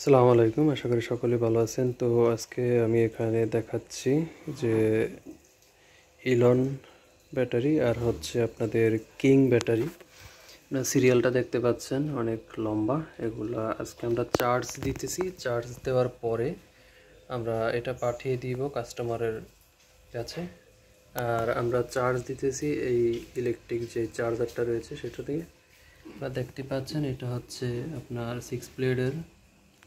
আসসালামু আলাইকুম, আশা করি সকলেই ভালো আছেন। তো আজকে আমি এখানে দেখাচ্ছি যে ইলন ব্যাটারি আর হচ্ছে আপনাদের কিং ব্যাটারি। আপনার সিরিয়ালটা দেখতে পাচ্ছেন অনেক লম্বা। এগুলা আজকে আমরা চার্জ দিতেছি। চার্জ দেওয়ার পরে আমরা এটা পাঠিয়ে দিব কাস্টমারের কাছে। আর আমরা চার্জ দিতেছি এই ইলেকট্রিক যে চার্জারটা রয়েছে সেটা দিয়ে। আপনারা দেখতে পাচ্ছেন এটা হচ্ছে আপনার 6 ব্লেডের,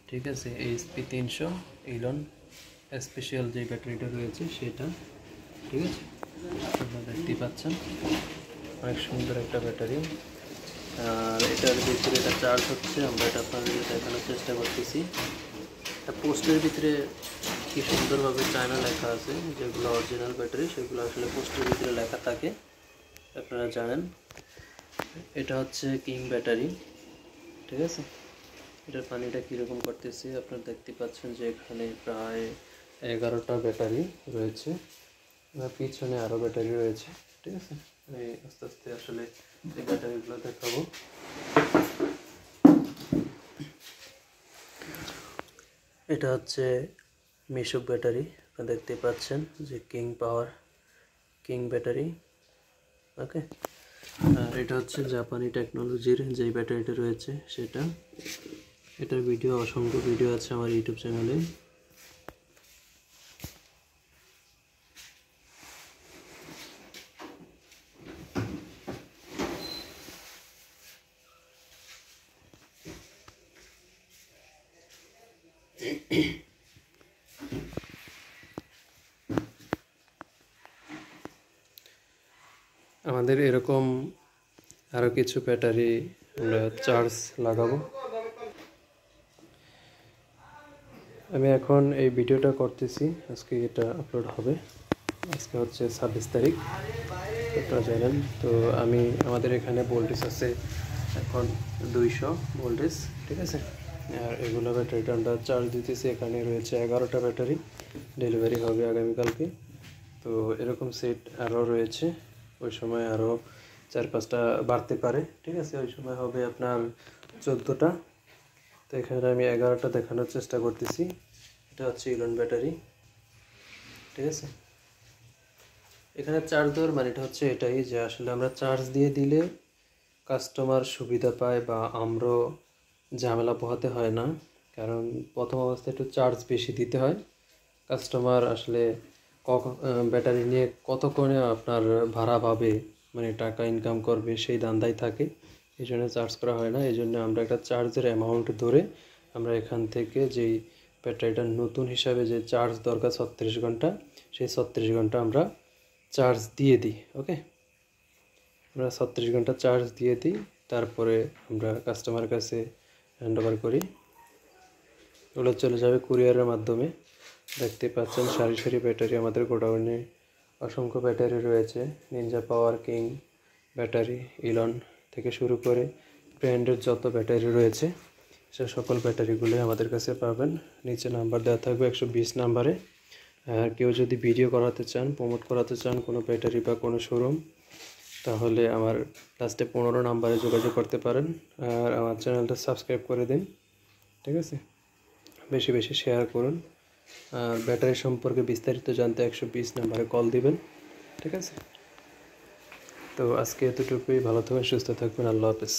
ঠিক আছে, এইচপি 300 ইলন স্পেশাল যে ব্যাটারিটা রয়েছে সেটা, ঠিক আছে। আপনারা দেখতেই পাচ্ছেন অনেক সুন্দর একটা ব্যাটারি। আর এটার ভিতরে এটা চার্জ হচ্ছে, আমরা এটা আপনাদের দেখানোর চেষ্টা করতেছি। এটা পোস্টের ভিতরে কি সুন্দরভাবে চায়না লেখা আছে, যেগুলো অরিজিনাল ব্যাটারি সেগুলো আসলে পোস্টের ভিতরে লেখা থাকে, আপনারা জানেন। এটা হচ্ছে কিং ব্যাটারি, ঠিক আছে। এটার পানিটা কীরকম করতেছি আপনারা দেখতে পাচ্ছেন যে এখানে প্রায় 11টা ব্যাটারি রয়েছে, পিছনে আরও ব্যাটারি রয়েছে, ঠিক আছে। আমি আস্তে আস্তে আসলে এই ব্যাটারিগুলো দেখাবো। এটা হচ্ছে মিশুক ব্যাটারি, আপনারা দেখতে পাচ্ছেন যে কিং পাওয়ার কিং ব্যাটারি, ওকে। আর এটা হচ্ছে জাপানি টেকনোলজির যে ব্যাটারিটা রয়েছে সেটা। এটার ভিডিও, অসংখ্য ভিডিও আছে আমার ইউটিউব চ্যানেলে। আমাদের এরকম আরও কিছু ব্যাটারি আমরা চার্জ লাগাবো। আমি এখন এই ভিডিওটা করতেছি, আজকে এটা আপলোড হবে। আজকে হচ্ছে 26 তারিখ, আপনারা জানেন। তো আমাদের এখানে ভোল্টেজ আছে এখন 200 ভোল্টেজ, ঠিক আছে। আর এগুলো ব্যাটারিটা আমরা চার্জ দিতেছি। এখানে রয়েছে 11টা ব্যাটারি, ডেলিভারি হবে আগামীকালকে। তো এরকম সেট আরও রয়েছে, ওই সময় আরও 4-5টা বাড়তে পারে, ঠিক আছে। ওই সময় হবে আপনার 14টা। তো এখানে আমি 11টা দেখানোর চেষ্টা করতেছি। এটা হচ্ছে ইলন ব্যাটারি, ঠিক আছে। এখানে চার্জ দেওয়ার মানেটা হচ্ছে এটাই যে আসলে আমরা চার্জ দিয়ে দিলে কাস্টমার সুবিধা পায় বা আমরাও ঝামেলা পোহাতে হয় না। কারণ প্রথম অবস্থায় একটু চার্জ বেশি দিতে হয়। কাস্টমার আসলে ব্যাটারি নিয়ে কতক্ষণে আপনার ভাড়া পাবে, মানে টাকা ইনকাম করবে, সেই ধান্দায় থাকে। এই জন্য চার্জ করা হয় না। এই জন্য আমরা একটা চার্জের অ্যামাউন্ট ধরে আমরা এখান থেকে যেই ব্যাটারিটার নতুন হিসাবে যে চার্জ দরকার 36 ঘন্টা, সেই 36 ঘন্টা আমরা চার্জ দিয়ে দিই, ওকে। আমরা 36 ঘন্টা চার্জ দিয়ে দিই, তারপরে আমরা কাস্টমারের কাছে হ্যান্ড ওভার করি। ওগুলো চলে যাবে কুরিয়ারের মাধ্যমে। দেখতে পাচ্ছেন সারি সারি ব্যাটারি আমাদের গোডাউনে অসংখ্য ব্যাটারি রয়েছে। নিনজা পাওয়ার, কিং ব্যাটারি, ইলন থেকে শুরু করে ব্র্যান্ডের যত ব্যাটারি রয়েছে সে সকল ব্যাটারিগুলো আমাদের কাছে পাবেন। নিচে নাম্বার দেওয়া থাকবে 120 নাম্বারে। আর কেউ যদি ভিডিও করাতে চান, প্রমোট করাতে চান কোনো ব্যাটারি বা কোনো শোরুম, তাহলে আমার লাস্টে 15 নাম্বারে যোগাযোগ করতে পারেন। আর আমার চ্যানেলটা সাবস্ক্রাইব করে দিন, ঠিক আছে। বেশি বেশি শেয়ার করুন। আর ব্যাটারি সম্পর্কে বিস্তারিত জানতে 120 নাম্বারে কল দিবেন, ঠিক আছে। তো আজকে এতটুকুই। ভালো থাকবেন, সুস্থ থাকবেন। আল্লাহ হাফেজ।